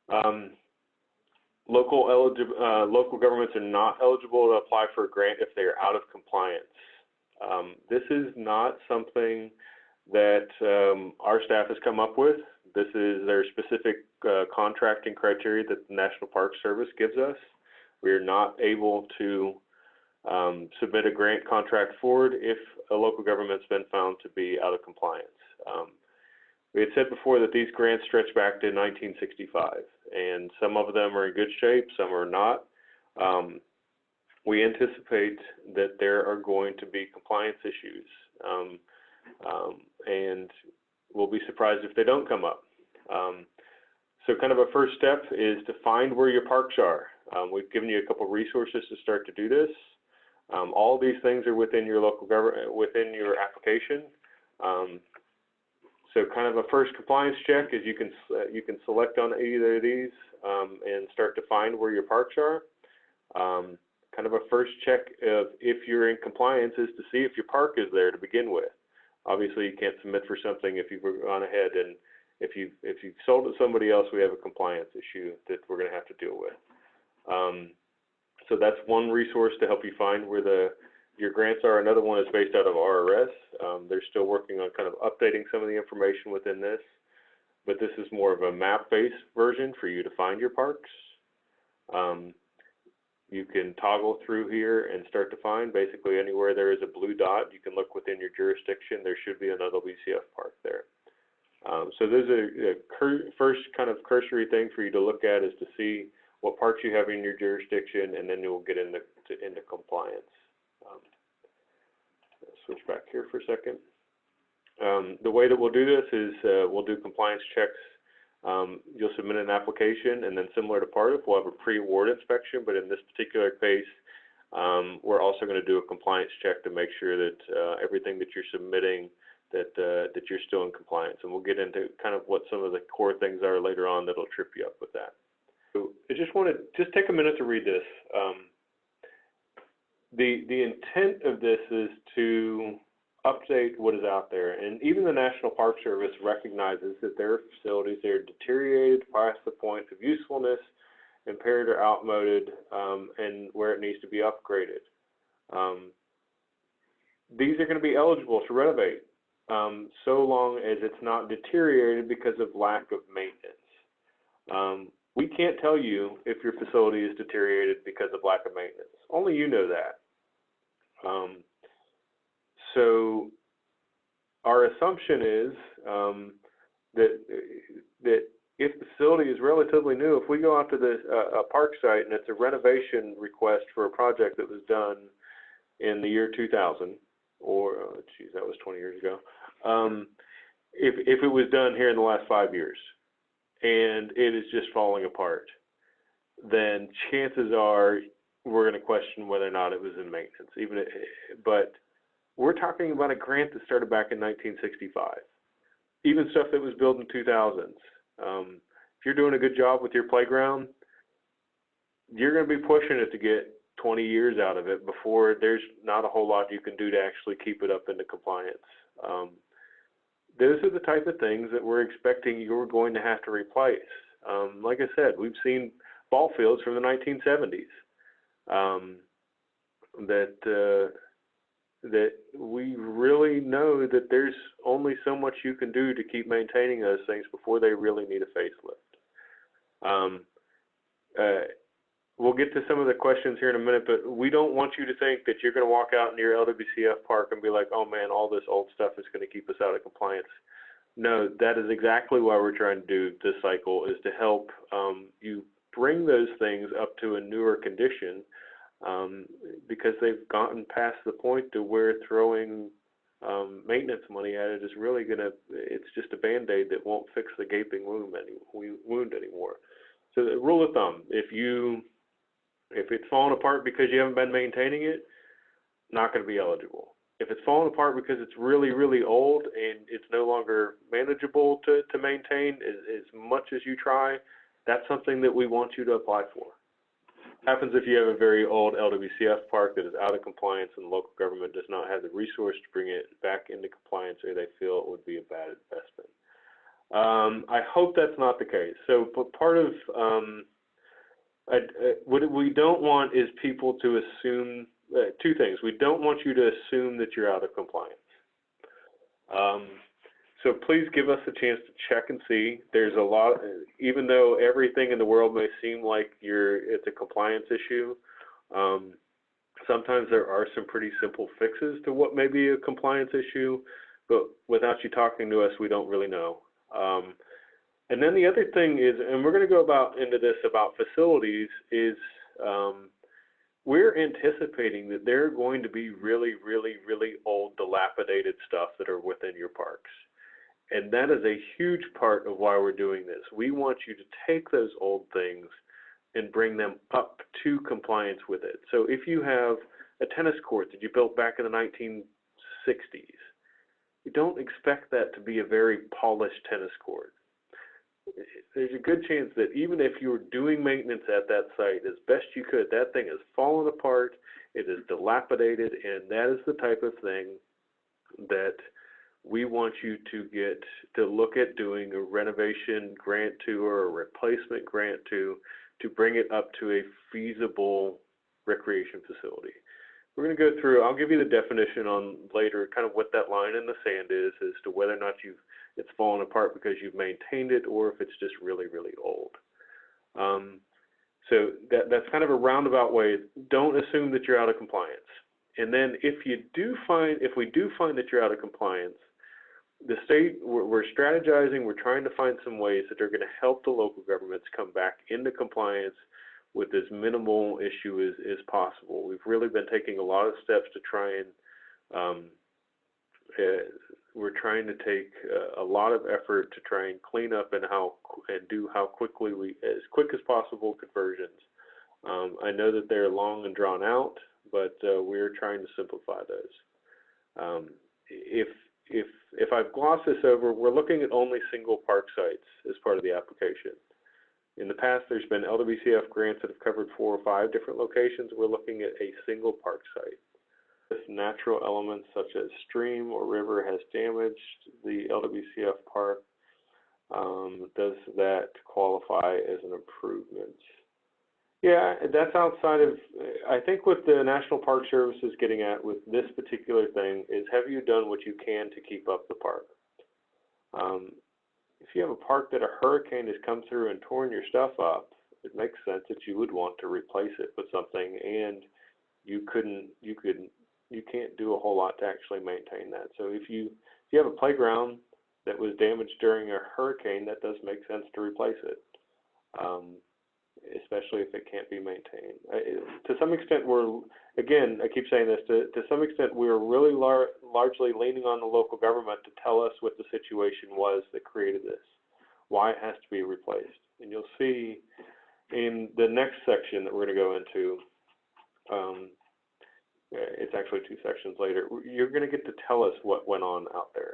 Um, local governments are not eligible to apply for a grant if they are out of compliance. This is not something that our staff has come up with. This is their specific contracting criteria that the National Park Service gives us. We are not able to submit a grant contract forward if a local government's been found to be out of compliance. We had said before that these grants stretch back to 1965, and some of them are in good shape, some are not. We anticipate that there are going to be compliance issues, and we'll be surprised if they don't come up. So kind of a first step is to find where your parks are. We've given you a couple resources to start to do this. All these things are within your local government, within your application. So kind of a first compliance check is you can select on either of these and start to find where your parks are. Kind of a first check of if you're in compliance is to see if your park is there to begin with. Obviously, you can't submit for something if you've gone ahead and if you've sold it to somebody else, we have a compliance issue that we're going to have to deal with. So that's one resource to help you find where your grants are. Another one is based out of RRS. They're still working on kind of updating some of the information within this, but this is more of a map-based version for you to find your parks. You can toggle through here and start to find basically anywhere there is a blue dot. You can look within your jurisdiction. There should be another Lwcf park there. So there's a first kind of cursory thing for you to look at is to see what parks you have in your jurisdiction, and then you'll get into compliance. Switch back here for a second. The way that we'll do this is we'll do compliance checks. You'll submit an application, and then similar to PARTIF, we'll have a pre-award inspection, but in this particular case, we're also going to do a compliance check to make sure that everything that you're submitting, that you're still in compliance. And we'll get into kind of what some of the core things are later on that'll trip you up with that. So I just want to take a minute to read this. The intent of this is to update what is out there, and even the National Park Service recognizes that there are facilities that are deteriorated past the point of usefulness, impaired or outmoded, and where it needs to be upgraded. These are going to be eligible to renovate so long as it's not deteriorated because of lack of maintenance. We can't tell you if your facility is deteriorated because of lack of maintenance. Only you know that. So our assumption is that if the facility is relatively new, if we go out to a park site and it's a renovation request for a project that was done in the year 2000, or geez, that was 20 years ago, if it was done here in the last 5 years and it is just falling apart, then chances are we're going to question whether or not it was in maintenance. But we're talking about a grant that started back in 1965, even stuff that was built in 2000s. If you're doing a good job with your playground, you're going to be pushing it to get 20 years out of it before there's not a whole lot you can do to actually keep it up into compliance. Those are the type of things that we're expecting you're going to have to replace. Like I said, we've seen ball fields from the 1970s that we really know that there's only so much you can do to keep maintaining those things before they really need a facelift. We'll get to some of the questions here in a minute, but we don't want you to think that you're going to walk out in your Lwcf park and be like, oh man, all this old stuff is going to keep us out of compliance. No, that is exactly why we're trying to do this cycle, is to help you bring those things up to a newer condition, because they've gotten past the point to where throwing maintenance money at it is really it's just a Band-Aid that won't fix the gaping wound anymore. So the rule of thumb, if it's falling apart because you haven't been maintaining it, not going to be eligible. If it's falling apart because it's really, really old and it's no longer manageable to maintain as much as you try, that's something that we want you to apply for. Happens if you have a very old Lwcf park that is out of compliance and the local government does not have the resource to bring it back into compliance, or they feel it would be a bad investment. I hope that's not the case. So, but part of what we don't want is people to assume two things. We don't want you to assume that you're out of compliance. So please give us a chance to check and see. There's a lot, even though everything in the world may seem like it's a compliance issue, sometimes there are some pretty simple fixes to what may be a compliance issue, but without you talking to us, we don't really know. And then the other thing is, and we're going to go into this about facilities, is we're anticipating that there are going to be really, really, really old, dilapidated stuff that are within your parks. And that is a huge part of why we're doing this. We want you to take those old things and bring them up to compliance with it. So if you have a tennis court that you built back in the 1960s, you don't expect that to be a very polished tennis court. There's a good chance that even if you were doing maintenance at that site as best you could, that thing has fallen apart, it is dilapidated, and that is the type of thing that we want you to look at doing a renovation grant to, or a replacement grant to bring it up to a feasible recreation facility. We're going to go through, I'll give you the definition on later, kind of what that line in the sand is as to whether or not it's fallen apart because you've maintained it, or if it's just really, really old. So that's kind of a roundabout way. Don't assume that you're out of compliance. And then if we do find that you're out of compliance, the state, we're strategizing, we're trying to find some ways that are going to help the local governments come back into compliance with as minimal issue as possible. We've really been taking a lot of steps to try and we're trying to take a lot of effort to try and clean up and do how quickly as quick as possible conversions. I know that they're long and drawn out, but we're trying to simplify those. If I've glossed this over, we're looking at only single park sites as part of the application. In the past, there's been Lwcf grants that have covered 4 or 5 different locations. We're looking at a single park site. If natural elements such as stream or river has damaged the Lwcf park, does that qualify as an improvement? Yeah, that's outside of, I think what the National Park Service is getting at with this particular thing is, have you done what you can to keep up the park? If you have a park that a hurricane has come through and torn your stuff up, it makes sense that you would want to replace it with something, and you can't do a whole lot to actually maintain that. So if you have a playground that was damaged during a hurricane, that does make sense to replace it, especially if it can't be maintained. To some extent, I keep saying this, to some extent we're really largely leaning on the local government to tell us what the situation was that created this, why it has to be replaced. And you'll see in the next section that we're going to go into, it's actually 2 sections later, you're going to get to tell us what went on out there.